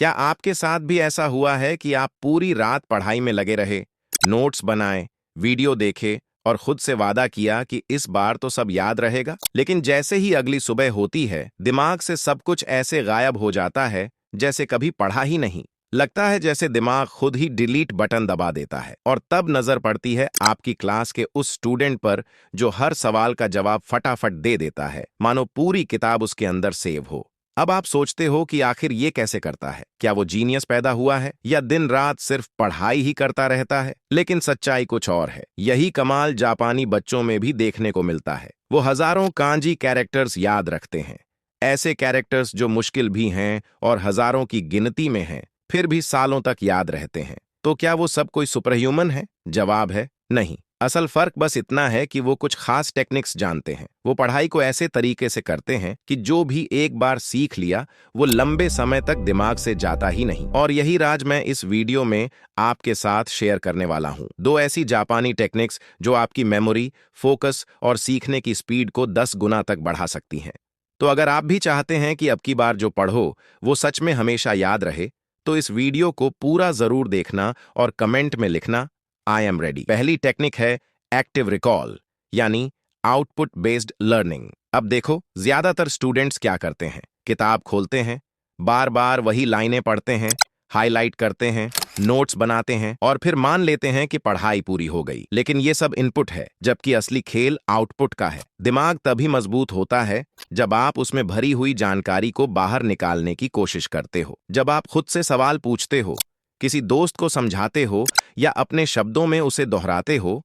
क्या आपके साथ भी ऐसा हुआ है कि आप पूरी रात पढ़ाई में लगे रहे, नोट्स बनाए, वीडियो देखे और खुद से वादा किया कि इस बार तो सब याद रहेगा, लेकिन जैसे ही अगली सुबह होती है, दिमाग से सब कुछ ऐसे गायब हो जाता है जैसे कभी पढ़ा ही नहीं। लगता है जैसे दिमाग खुद ही डिलीट बटन दबा देता है और तब नजर पड़ती है आपकी क्लास के उस स्टूडेंट पर जो हर सवाल का जवाब फटाफट दे देता है, मानो पूरी किताब उसके अंदर सेव हो। अब आप सोचते हो कि आखिर ये कैसे करता है? क्या वो जीनियस पैदा हुआ है या दिन रात सिर्फ पढ़ाई ही करता रहता है? लेकिन सच्चाई कुछ और है। यही कमाल जापानी बच्चों में भी देखने को मिलता है। वो हजारों कांजी कैरेक्टर्स याद रखते हैं, ऐसे कैरेक्टर्स जो मुश्किल भी हैं और हजारों की गिनती में हैं, फिर भी सालों तक याद रहते हैं। तो क्या वो सब कोई सुपर ह्यूमन है? जवाब है नहीं। असल फर्क बस इतना है कि वो कुछ खास टेक्निक्स जानते हैं। वो पढ़ाई को ऐसे तरीके से करते हैं कि जो भी एक बार सीख लिया वो लंबे समय तक दिमाग से जाता ही नहीं। और यही राज मैं इस वीडियो में आपके साथ शेयर करने वाला हूं। दो ऐसी जापानी टेक्निक्स जो आपकी मेमोरी, फोकस और सीखने की स्पीड को 10 गुना तक बढ़ा सकती हैं। तो अगर आप भी चाहते हैं कि अब की बार जो पढ़ो वो सच में हमेशा याद रहे, तो इस वीडियो को पूरा जरूर देखना और कमेंट में लिखना आई एम रेडी। पहली टेक्निक है एक्टिव रिकॉल, यानी आउटपुट बेस्ड लर्निंग। अब देखो, ज्यादातर स्टूडेंट्स क्या करते हैं? किताब खोलते हैं, बार बार वही लाइनें पढ़ते हैं, हाईलाइट करते हैं, नोट्स बनाते हैं और फिर मान लेते हैं कि पढ़ाई पूरी हो गई। लेकिन ये सब इनपुट है, जबकि असली खेल आउटपुट का है। दिमाग तभी मजबूत होता है जब आप उसमें भरी हुई जानकारी को बाहर निकालने की कोशिश करते हो। जब आप खुद से सवाल पूछते हो, किसी दोस्त को समझाते हो या अपने शब्दों में उसे दोहराते हो,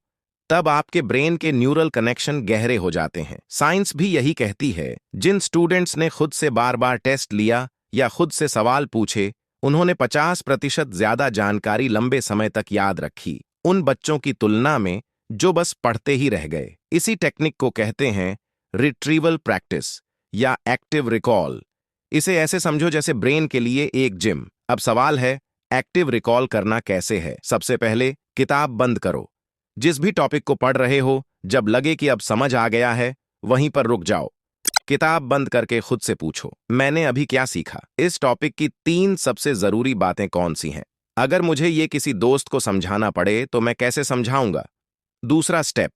तब आपके ब्रेन के न्यूरल कनेक्शन गहरे हो जाते हैं। साइंस भी यही कहती है। जिन स्टूडेंट्स ने खुद से बार बार टेस्ट लिया या खुद से सवाल पूछे, उन्होंने 50% ज्यादा जानकारी लंबे समय तक याद रखी, उन बच्चों की तुलना में जो बस पढ़ते ही रह गए। इसी टेक्निक को कहते हैं रिट्रीवल प्रैक्टिस या एक्टिव रिकॉल। इसे ऐसे समझो जैसे ब्रेन के लिए एक जिम। अब सवाल है, एक्टिव रिकॉल करना कैसे है? सबसे पहले किताब बंद करो। जिस भी टॉपिक को पढ़ रहे हो, जब लगे कि अब समझ आ गया है, वहीं पर रुक जाओ। किताब बंद करके खुद से पूछो, मैंने अभी क्या सीखा? इस टॉपिक की 3 सबसे जरूरी बातें कौन सी हैं? अगर मुझे ये किसी दोस्त को समझाना पड़े तो मैं कैसे समझाऊंगा? दूसरा स्टेप,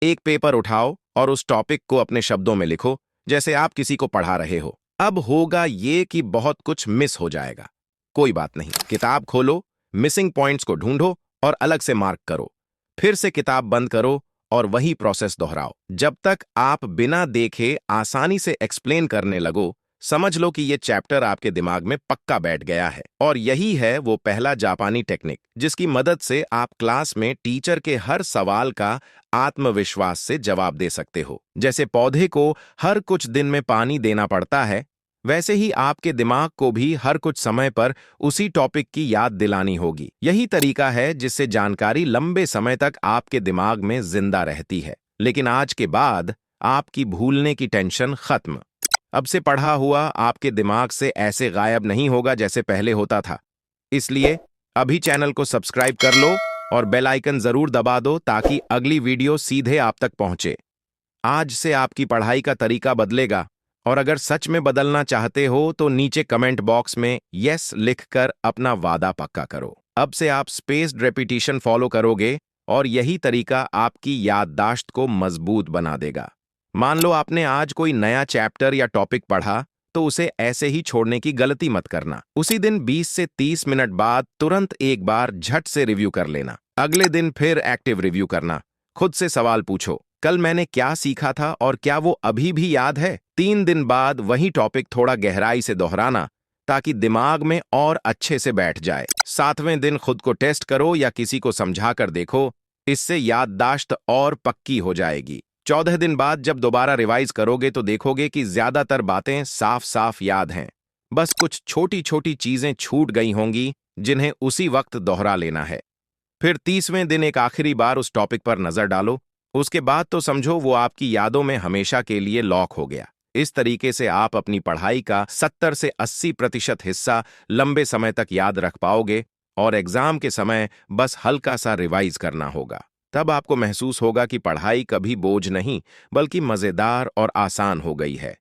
एक पेपर उठाओ और उस टॉपिक को अपने शब्दों में लिखो, जैसे आप किसी को पढ़ा रहे हो। अब होगा ये कि बहुत कुछ मिस हो जाएगा। कोई बात नहीं, किताब खोलो, मिसिंग पॉइंट्स को ढूंढो और अलग से मार्क करो। फिर से किताब बंद करो और वही प्रोसेस दोहराओ। जब तक आप बिना देखे आसानी से एक्सप्लेन करने लगो, समझ लो कि ये चैप्टर आपके दिमाग में पक्का बैठ गया है। और यही है वो पहला जापानी टेक्निक जिसकी मदद से आप क्लास में टीचर के हर सवाल का आत्मविश्वास से जवाब दे सकते हो। जैसे पौधे को हर कुछ दिन में पानी देना पड़ता है, वैसे ही आपके दिमाग को भी हर कुछ समय पर उसी टॉपिक की याद दिलानी होगी। यही तरीका है जिससे जानकारी लंबे समय तक आपके दिमाग में जिंदा रहती है। लेकिन आज के बाद आपकी भूलने की टेंशन खत्म। अब से पढ़ा हुआ आपके दिमाग से ऐसे गायब नहीं होगा जैसे पहले होता था। इसलिए अभी चैनल को सब्सक्राइब कर लो और बेल आइकन जरूर दबा दो ताकि अगली वीडियो सीधे आप तक पहुंचे। आज से आपकी पढ़ाई का तरीका बदलेगा। और अगर सच में बदलना चाहते हो तो नीचे कमेंट बॉक्स में यस लिखकर अपना वादा पक्का करो। अब से आप स्पेस्ड रेपिटेशन फॉलो करोगे और यही तरीका आपकी याददाश्त को मजबूत बना देगा। मान लो आपने आज कोई नया चैप्टर या टॉपिक पढ़ा, तो उसे ऐसे ही छोड़ने की गलती मत करना। उसी दिन 20 से 30 मिनट बाद तुरंत एक बार झट से रिव्यू कर लेना। अगले दिन फिर एक्टिव रिव्यू करना। खुद से सवाल पूछो, कल मैंने क्या सीखा था और क्या वो अभी भी याद है? 3 दिन बाद वही टॉपिक थोड़ा गहराई से दोहराना ताकि दिमाग में और अच्छे से बैठ जाए। 7वें दिन खुद को टेस्ट करो या किसी को समझा कर देखो, इससे याददाश्त और पक्की हो जाएगी। 14 दिन बाद जब दोबारा रिवाइज करोगे तो देखोगे कि ज्यादातर बातें साफ साफ याद हैं। बस कुछ छोटी छोटी चीजें छूट गई होंगी जिन्हें उसी वक्त दोहरा लेना है। फिर 30वें दिन एक आखिरी बार उस टॉपिक पर नजर डालो। उसके बाद तो समझो वो आपकी यादों में हमेशा के लिए लॉक हो गया। इस तरीके से आप अपनी पढ़ाई का 70 से 80% हिस्सा लंबे समय तक याद रख पाओगे और एग्जाम के समय बस हल्का सा रिवाइज करना होगा। तब आपको महसूस होगा कि पढ़ाई कभी बोझ नहीं बल्कि मजेदार और आसान हो गई है।